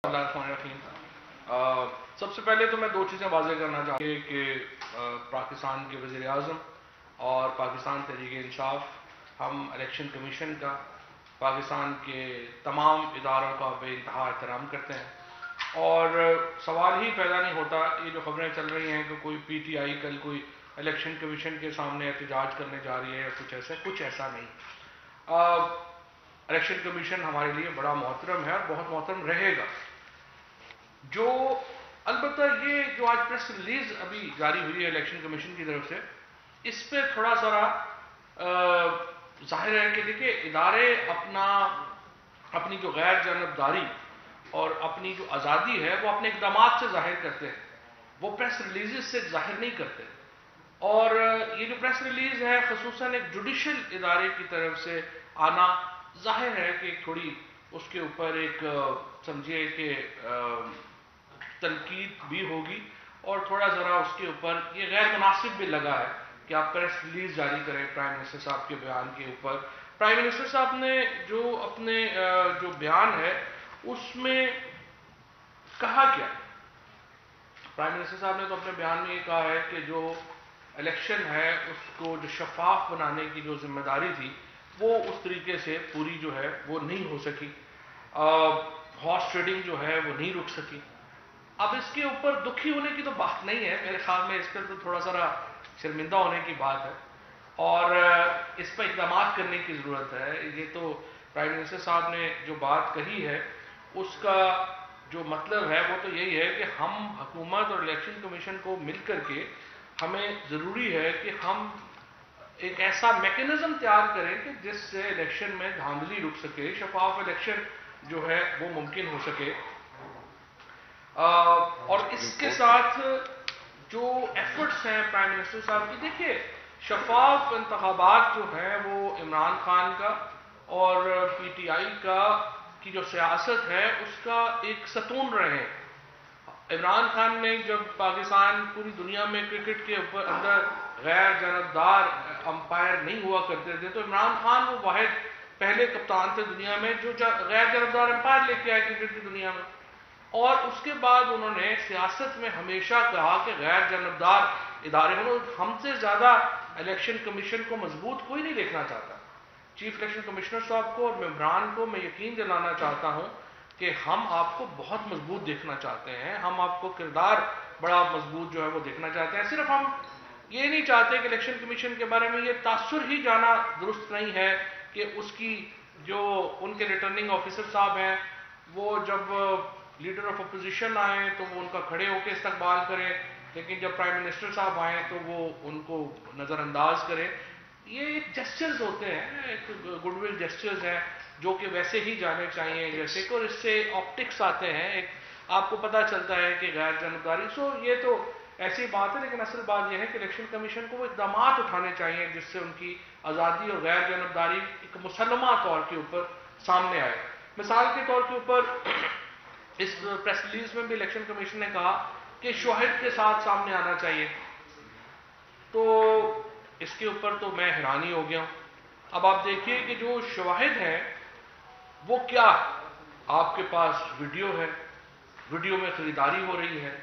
اللہ الرحمن الرحیم۔ سب سے پہلے تو میں دو چیزیں واضح کرنا چاہوں گی کہ پاکستان کے وزیر اعظم اور پاکستان تحریک انصاف ہم الیکشن کمیشن کا، پاکستان کے تمام اداروں کا بے انتہا احترام کرتے ہیں، اور سوال ہی پیدا نہیں ہوتا یہ جو خبریں چل رہی ہیں کہ کوئی پی ٹی آئی کل کوئی الیکشن کمیشن کے سامنے احتجاج کرنے جا رہی ہے یا کچھ ایسا نہیں۔ الیکشن کمیشن ہمارے لیے بڑا محترم ہے اور بہت محترم رہے گا۔ جو البتہ یہ جو آج پریس ریلیز ابھی جاری ہوئی ہے الیکشن کمیشن کی طرف سے، اس پہ تھوڑا سا ظاہر ہے کہ دیکھیں ادارے اپنی جو غیر جانبداری اور اپنی جو آزادی ہے وہ اپنے اقدامات سے ظاہر کرتے ہیں، وہ پریس ریلیزز سے ظاہر نہیں کرتے۔ اور یہ جو پریس ریلیز ہے خصوصاً ایک جوڈیشل ادارے کی طرف سے آنا، ظاہر ہے کہ تھوڑی اس کے اوپر ایک سمجھیے کہ تنقید بھی ہوگی، اور تھوڑا ذرا اس کے اوپر یہ غیر مناسب بھی لگا ہے کہ آپ پریس ریلیز جاری کریں پرائم منسٹر صاحب کے بیان کے اوپر۔ پرائم منسٹر صاحب نے جو اپنے جو بیان ہے اس میں کہا کیا؟ پرائم منسٹر صاحب نے تو اپنے بیان میں یہ کہا ہے کہ جو الیکشن ہے اس کو جو شفاف بنانے کی جو ذمہ داری تھی وہ اس طریقے سے پوری جو ہے وہ نہیں ہو سکی، ہارس ٹریڈنگ جو ہے وہ نہیں رک سکی۔ اب اس کے اوپر دکھی ہونے کی تو بات نہیں ہے، میرے خیال میں اس پر تو تھوڑا سا شرمندہ ہونے کی بات ہے، اور اس پر اقدامات کرنے کی ضرورت ہے۔ یہ تو پرائم منسٹر صاحب نے جو بات کہی ہے اس کا جو مطلب ہے وہ تو یہی ہے کہ ہم حکومت اور الیکشن کمیشن کو مل کر کے ہمیں ضروری ہے کہ ہم ایک ایسا میکینزم تیار کریں کہ جس سے الیکشن میں دھاندلی رک سکے، شفاف الیکشن جو ہے وہ ممکن ہو سکے۔ اور اس کے ساتھ جو ایفرٹس ہیں پرائم منسٹر صاحب کی، دیکھیے شفاف انتخابات جو ہیں وہ عمران خان کا اور پی ٹی آئی کی جو سیاست ہے اس کا ایک ستون رہے ہیں۔ عمران خان نے جب پاکستان پوری دنیا میں کرکٹ کے اندر غیر جانبدار امپائر نہیں ہوا کرتے تھے، تو عمران خان وہ واحد پہلے کپتان تھے دنیا میں جو غیر جانبدار امپائر لے کے آئے کرکٹ کی دنیا میں، اور اس کے بعد انہوں نے سیاست میں ہمیشہ کہا کہ غیر جانبدار ادارے ہوں۔ ہم سے زیادہ الیکشن کمیشن کو مضبوط کوئی نہیں دیکھنا چاہتا۔ چیف الیکشن کمشنر صاحب کو اور ممبران کو میں یقین دلانا چاہتا ہوں کہ ہم آپ کو بہت مضبوط دیکھنا چاہتے ہیں، ہم آپ کو کردار بڑا مضبوط جو ہے وہ دیکھنا چاہتے ہیں۔ صرف ہم یہ نہیں چاہتے کہ الیکشن کمیشن کے بارے میں یہ تاثر ہی جانا درست نہیں ہے کہ اس کی جو ان کے ریٹرننگ آفیسر صاحب ہیں وہ جب لیڈر آف اپوزیشن آئیں تو وہ ان کا کھڑے ہو کے استقبال کریں، لیکن جب پرائم منسٹر صاحب آئیں تو وہ ان کو نظر انداز کریں۔ یہ ایک جسچرز ہوتے ہیں، ایک گڈ ول جسچرز ہیں جو کہ ویسے ہی جانے چاہیے جیسے کہ، اور اس سے آپٹکس آتے ہیں، ایک آپ کو پتہ چلتا ہے کہ غیر جانبداری یہ تو ایسی بات ہے، لیکن اصل بات یہ ہے کہ الیکشن کمیشن کو وہ اقدامات اٹھانے چاہیے جس سے ان کی آزادی اور غیر جانبداری ایک مسلمہ طور کے اوپر سامنے آئے۔ مثال کے طور کے اوپر اس پریس ریلیز میں بھی الیکشن کمیشن نے کہا کہ شواہد کے ساتھ سامنے آنا چاہیے، تو اس کے اوپر تو میں حیرانی ہو گیا ہوں۔ اب آپ دیکھیے کہ جو شواہد ہیں وہ کیا، آپ کے پاس ویڈیو ہے، ویڈیو میں خریداری ہو رہی ہے۔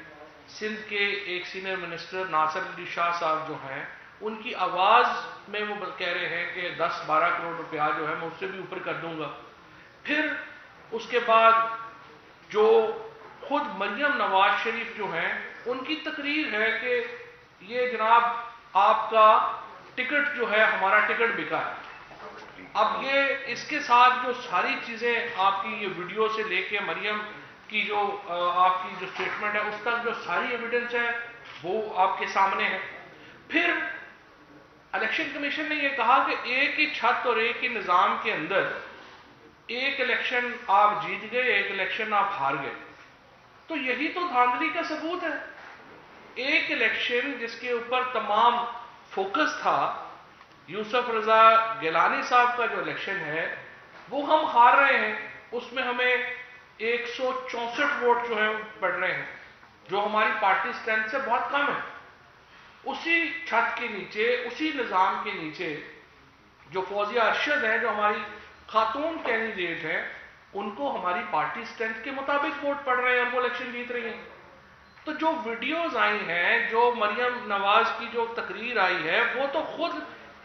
سندھ کے ایک سینئر منسٹر ناصر علی شاہ صاحب جو ہیں ان کی آواز میں وہ کہہ رہے ہیں کہ 10-12 کروڑ روپیہ جو ہے میں اس سے بھی اوپر کر دوں گا۔ پھر اس کے بعد جو خود مریم نواز شریف جو ہیں ان کی تقریر ہے کہ یہ جناب آپ کا ٹکٹ جو ہے ہمارا ٹکٹ بکا ہے۔ اب یہ اس کے ساتھ جو ساری چیزیں آپ کی یہ ویڈیو سے لے کے مریم کی جو آپ کی جو سٹیٹمنٹ ہے اس تک جو ساری ایویڈنس ہے وہ آپ کے سامنے ہے۔ پھر الیکشن کمیشن نے یہ کہا کہ ایک ہی چھت اور ایک ہی نظام کے اندر ایک الیکشن آپ جیت گئے، ایک الیکشن آپ ہار گئے، تو یہی تو دھاندلی کا ثبوت ہے۔ ایک الیکشن جس کے اوپر تمام فوکس تھا، یوسف رضا گیلانی صاحب کا جو الیکشن ہے وہ ہم ہار رہے ہیں، اس میں ہمیں 164 ووٹ جو ہیں پڑ رہے ہیں جو ہماری پارٹی اسٹرینتھ سے بہت کم ہے۔ اسی چھت کے نیچے، اسی نظام کے نیچے جو فوزیہ ارشد ہیں جو ہماری خاتون کینڈیڈیٹ ہیں، ان کو ہماری پارٹی اسٹرینتھ کے مطابق ووٹ پڑ رہے ہیں اور وہ الیکشن جیت رہی ہیں. تو جو ویڈیوز آئی ہیں, جو مریم نواز کی جو تقریر آئی ہے, وہ تو خود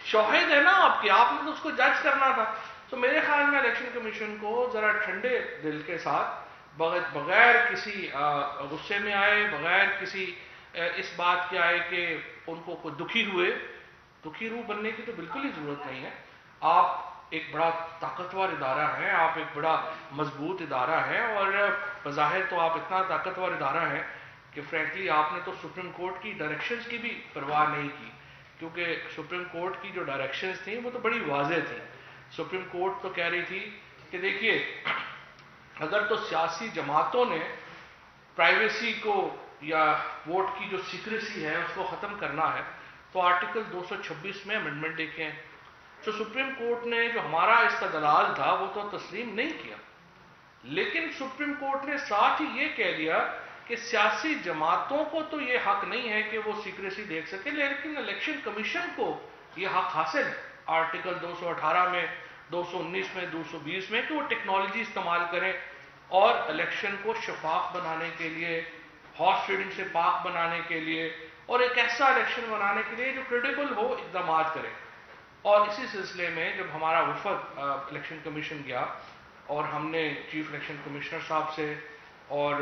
شاہد ہے نا آپ کے, آپ نے تو اس کو جج کرنا تھا. تو میرے خیال میں الیکشن کمیشن کو ذرا ٹھنڈے دل کے ساتھ, بغیر کسی غصے میں آئے, بغیر کسی اس بات کے آئے کہ ان کو کوئی دکھی روح بننے کی تو بالکل ہی ضرورت نہیں ہے. آپ ایک بڑا طاقتور ادارہ ہے, آپ ایک بڑا مضبوط ادارہ ہے, اور بظاہر تو آپ اتنا طاقتور ادارہ ہے کہ فرینکلی آپ نے تو سپریم کورٹ کی ڈائریکشنز کی بھی پرواہ نہیں کی, کیونکہ سپریم کورٹ کی جو ڈائریکشنز تھیں وہ تو بڑی واضح تھیں. سپریم کورٹ تو کہہ رہی تھی کہ دیکھیے, اگر تو سیاسی جماعتوں نے پرائیویسی کو یا ووٹ کی جو سیکریسی ہے اس کو ختم کرنا ہے تو آرٹیکل 226 میں امینڈمنٹ لے کے آئیں. تو سپریم کورٹ نے جو ہمارا استدلال تھا وہ تو تسلیم نہیں کیا, لیکن سپریم کورٹ نے ساتھ ہی یہ کہہ دیا کہ سیاسی جماعتوں کو تو یہ حق نہیں ہے کہ وہ سیکریسی دیکھ سکے, لیکن الیکشن کمیشن کو یہ حق حاصل ہے آرٹیکل 218 میں, 219 میں, 220 میں, کہ وہ ٹیکنالوجی استعمال کریں اور الیکشن کو شفاف بنانے کے لیے, ہارس ٹریڈنگ سے پاک بنانے کے لیے, اور ایک ایسا الیکشن بنانے کے لیے جو کریڈیبل ہو, اقدامات کریں. اور اسی سلسلے میں جب ہمارا وفد الیکشن کمیشن گیا اور ہم نے چیف الیکشن کمشنر صاحب سے اور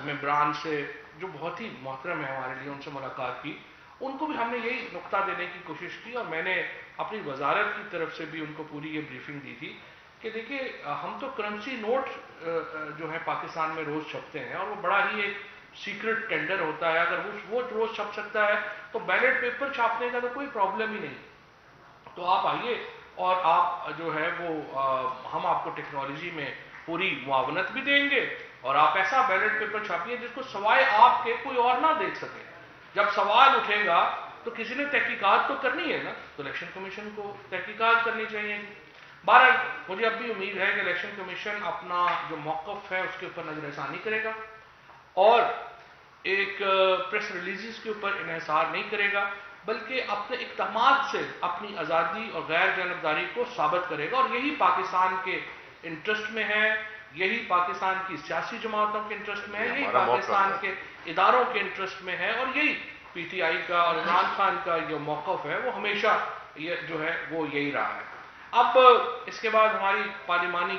ممبران سے جو بہت ہی محترم ہے ہمارے لیے, ان سے ملاقات کی, ان کو بھی ہم نے یہی نقطہ دینے کی کوشش کی, اور میں نے اپنی وزارت کی طرف سے بھی ان کو پوری یہ بریفنگ دی تھی کہ دیکھیے ہم تو کرنسی نوٹ جو ہے پاکستان میں روز چھپتے ہیں, اور وہ بڑا ہی ایک سیکرٹ ٹینڈر ہوتا ہے. اگر وہ روز چھپ سکتا ہے تو بیلٹ پیپر چھاپنے کا تو کوئی پرابلم ہی نہیں. تو آپ آئیے اور آپ جو ہے وہ ہم آپ کو ٹیکنالوجی میں پوری معاونت بھی دیں گے, اور آپ ایسا بیلٹ پیپر چھاپیے جس کو سوائے آپ کے کوئی اور نہ دیکھ سکے. جب سوال اٹھے گا تو کسی نے تحقیقات تو کرنی ہے نا, تو الیکشن کمیشن کو تحقیقات کرنی چاہیے. بہرحال مجھے اب بھی امید ہے کہ الیکشن کمیشن اپنا جو موقف ہے اس کے اوپر نظر ثانی کرے گا, اور ایک پریس ریلیزز کے اوپر انحصار نہیں کرے گا, بلکہ اپنے اقدامات سے اپنی آزادی اور غیر جانبداری کو ثابت کرے گا. اور یہی پاکستان کے انٹرسٹ میں ہے, یہی پاکستان کی سیاسی جماعتوں کے انٹرسٹ میں ہے, یہی پاکستان کے اداروں کے انٹرسٹ میں ہے, اور یہی پی ٹی آئی کا اور عمران خان کا جو موقف ہے وہ ہمیشہ یہ جو ہے وہ یہی رہا ہے. اب اس کے بعد ہماری پارلیمانی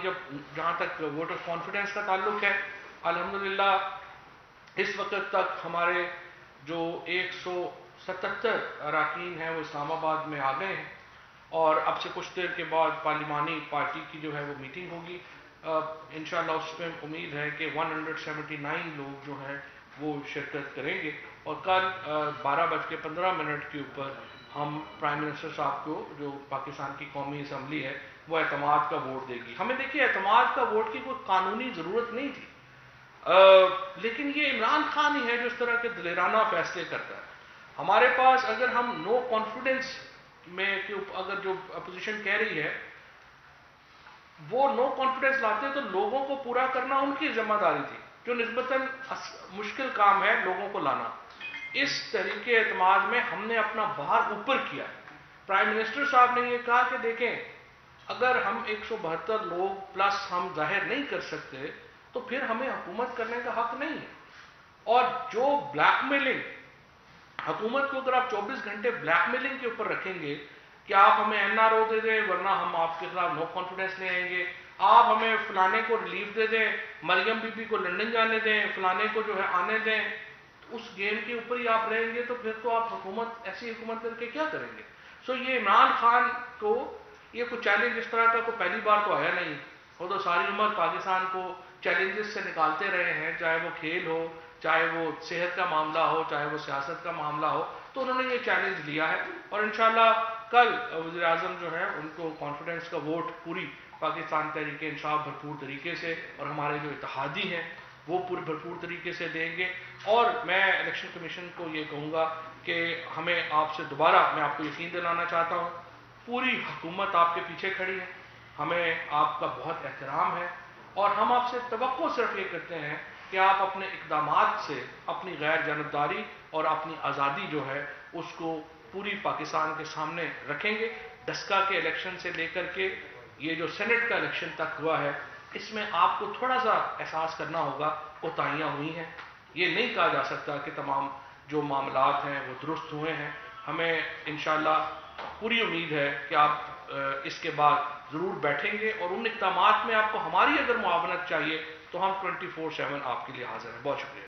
جہاں تک ووٹ آف کانفیڈنس کا تعلق ہے, الحمدللہ اس وقت تک ہمارے جو 177 اراکین ہیں وہ اسلام آباد میں آ گئے ہیں, اور اب سے کچھ دیر کے بعد پارلیمانی پارٹی کی جو ہے وہ میٹنگ ہوگی. انشاءاللہ اس میں امید ہے کہ 179 لوگ جو ہیں وہ شرکت کریں گے, اور کل 12:15 کے اوپر ہم پرائم منسٹر صاحب کو, جو پاکستان کی قومی اسمبلی ہے, وہ اعتماد کا ووٹ دے گی. ہمیں دیکھیے اعتماد کا ووٹ کی کوئی قانونی ضرورت نہیں تھی, لیکن یہ عمران خان ہی ہے جو اس طرح کے دلیرانہ فیصلے کرتا ہے. ہمارے پاس اگر ہم نو کانفیڈنس میں اگر جو اپوزیشن کہہ رہی ہے وہ نو کانفیڈنس لاتے تو لوگوں کو پورا کرنا ان کی ذمہ داری تھی, جو نسبتاً مشکل کام ہے لوگوں کو لانا. اس طریقے اعتماد میں ہم نے اپنا بھار اوپر کیا. پرائم منسٹر صاحب نے یہ کہا کہ دیکھیں اگر ہم 172 لوگ پلس ہم ظاہر نہیں کر سکتے تو پھر ہمیں حکومت کرنے کا حق نہیں ہے. اور جو بلیک میلنگ, حکومت کو اگر آپ 24 گھنٹے بلیک میلنگ کے اوپر رکھیں گے کہ آپ ہمیں این آر او دے دیں ورنہ ہم آپ کے خلاف نو کانفیڈنس لے آئیں گے, آپ ہمیں فلانے کو ریلیف دے دیں, مریم بی بی کو لندن جانے دیں, فلانے کو جو ہے آنے دیں, اس گیم کے اوپر ہی آپ رہیں گے تو پھر تو آپ حکومت ایسی حکومت کر کے کیا کریں گے. سو یہ عمران خان کو یہ کوئی چیلنج اس طرح کا کوئی پہلی بار تو آیا نہیں, وہ تو ساری عمر پاکستان کو چیلنجز سے نکالتے رہے ہیں, چاہے وہ کھیل ہو, چاہے وہ صحت کا معاملہ ہو, چاہے وہ سیاست کا معاملہ ہو, تو انہوں نے یہ چیلنج لیا ہے. اور انشاءاللہ کل وزیر اعظم جو ہے ان کو کانفیڈنس کا ووٹ پوری پاکستان تحریک انصاف بھرپور طریقے سے, اور ہمارے جو اتحادی ہیں وہ پورے بھرپور طریقے سے دیں گے. اور میں الیکشن کمیشن کو یہ کہوں گا کہ ہمیں آپ سے دوبارہ, میں آپ کو یقین دلانا چاہتا ہوں, پوری حکومت آپ کے پیچھے کھڑی ہے, ہمیں آپ کا بہت احترام ہے, اور ہم آپ سے توقع صرف یہ کرتے ہیں کہ آپ اپنے اقدامات سے اپنی غیر جانبداری اور اپنی آزادی جو ہے اس کو پوری پاکستان کے سامنے رکھیں گے. ڈسکا کے الیکشن سے لے کر کے یہ جو سینٹ کا الیکشن تک ہوا ہے اس میں آپ کو تھوڑا سا احساس کرنا ہوگا کوتاہیاں ہوئی ہیں. یہ نہیں کہا جا سکتا کہ تمام جو معاملات ہیں وہ درست ہوئے ہیں. ہمیں انشاءاللہ پوری امید ہے کہ آپ اس کے بعد ضرور بیٹھیں گے، اور ان اقدامات میں آپ کو ہماری اگر معاونت چاہیے تو ہم 24/7 آپ کے لیے حاضر ہیں. بہت شکریہ.